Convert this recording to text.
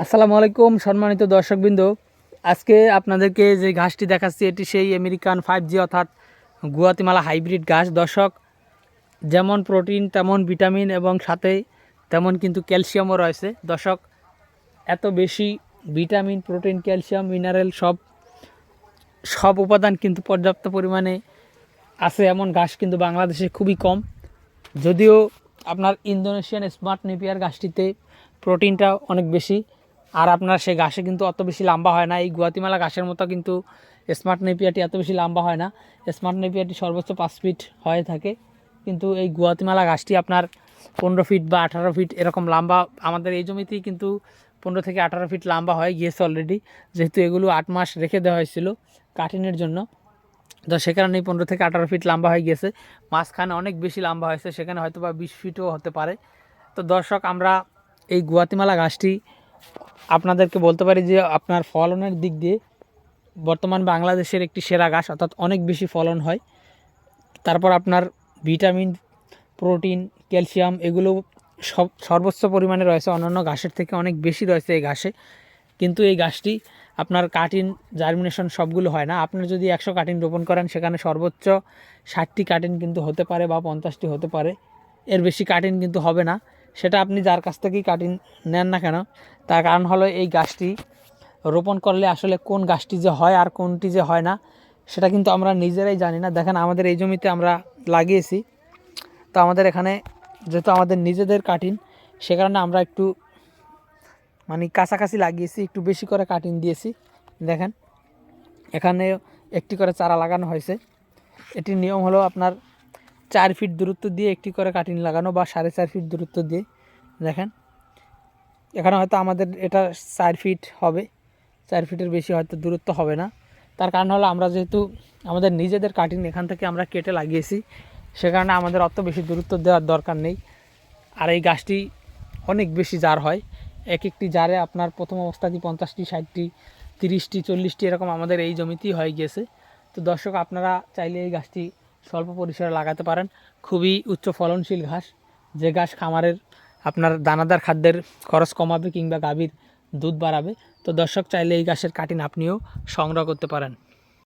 আসসালামু আলাইকুম সম্মানিত দর্শকবৃন্দ। আজকে আপনাদেরকে যে ঘাসটি দেখাচ্ছি এটি সেই আমেরিকান 5G অর্থাৎ গুয়াতিমালা হাইব্রিড ঘাস। দর্শক, যেমন প্রোটিন তেমন ভিটামিন এবং সাথে তেমন কিন্তু ক্যালসিয়ামও রয়েছে। দর্শক, এত বেশি ভিটামিন, প্রোটিন, ক্যালসিয়াম, মিনারেল সব উপাদান কিন্তু পর্যাপ্ত পরিমাণে আছে এমন ঘাস কিন্তু বাংলাদেশে খুবই কম। যদিও আপনার ইন্দোনেশিয়ান স্মার্ট নেপিয়ার ঘাসটিতে প্রোটিনটা অনেক বেশি, আর আপনার সে ঘাসে কিন্তু অত বেশি লম্বা হয় না। এই গুয়াতিমালা ঘাসের মতো কিন্তু স্মার্ট নেপিয়ারটি এত বেশি লম্বা হয় না। স্মার্ট নেপিয়ারটি সর্বোচ্চ 5 ফিট হয়ে থাকে, কিন্তু এই গুয়াতিমালা ঘাসটি আপনার 15 ফিট বা 18 ফিট এরকম লম্বা। আমাদের এই জমিতেই কিন্তু 15 থেকে 18 ফিট লম্বা হয়ে গিয়েছে অলরেডি, যেহেতু এগুলো 8 মাস রেখে দেওয়া হয়েছিল কাটিনের জন্য। তো সে কারণেই 15 থেকে 18 ফিট লম্বা হয়ে গিয়েছে। মাঝখানে অনেক বেশি লম্বা হয়েছে, সেখানে হয়তো বা 20 ফিটও হতে পারে। তো দর্শক, আমরা এই গুয়াতিমালা ঘাসটি আপনাদেরকে বলতে পারি যে আপনার ফলনের দিক দিয়ে বর্তমান বাংলাদেশের একটি সেরা ঘাস, অর্থাৎ অনেক বেশি ফলন হয়। তারপর আপনার ভিটামিন, প্রোটিন, ক্যালসিয়াম এগুলো সর্বোচ্চ পরিমাণে রয়েছে, অন্যান্য ঘাসের থেকে অনেক বেশি রয়েছে এই ঘাসে। কিন্তু এই গাছটি আপনার কাটিন জার্মিনেশন সবগুলো হয় না। আপনি যদি 100 কাটিন রোপণ করেন, সেখানে সর্বোচ্চ 60টি কাটিন কিন্তু হতে পারে বা 50টি হতে পারে, এর বেশি কাটিন কিন্তু হবে না। সেটা আপনি যার কাছ থেকেই কাটিন নেন না কেন, তার কারণ হলো এই গাছটি রোপণ করলে আসলে কোন গাছটি যে হয় আর কোনটি যে হয় না সেটা কিন্তু আমরা নিজেরাই জানি না। দেখেন, আমাদের এই জমিতে আমরা লাগিয়েছি, তো আমাদের এখানে যেহেতু আমাদের নিজেদের কাটিন, সে কারণে আমরা একটু কাছাকাছি লাগিয়েছি, একটু বেশি করে কাটিং দিয়েছি। দেখেন, এখানে একটি করে চারা লাগানো হয়েছে। এটির নিয়ম হলো আপনার 4 ফিট দূরত্ব দিয়ে একটি করে কাটিং লাগানো, বা 4.5 ফিট দূরত্ব দিয়ে। দেখেন, এখানে হয়তো আমাদের এটা 4 ফিট হবে, 4 ফিটের বেশি হয়তো দূরত্ব হবে না। তার কারণ হলো আমরা যেহেতু আমাদের নিজেদের কাটিং এখান থেকে আমরা কেটে লাগিয়েছি, সে কারণে আমাদের অত বেশি দূরত্ব দেওয়ার দরকার নেই। আর এই গাছটি অনেক বেশি জার হয়। এক একটি জারে আপনার প্রথম অবস্থাতেই 50টি, 60টি, 30টি, 40টি এরকম আমাদের এই জমিতেই হয়ে গিয়েছে। তো দর্শক, আপনারা চাইলে এই গাছটি স্বল্প পরিসরে লাগাতে পারেন। খুবই উচ্চ ফলনশীল ঘাস, যে ঘাস খামারের আপনার দানাদার খাদ্যের খরচ কমাবে কিংবা গাভীর দুধ বাড়াবে। তো দর্শক, চাইলে এই ঘাসের কাটিং আপনিও সংগ্রহ করতে পারেন।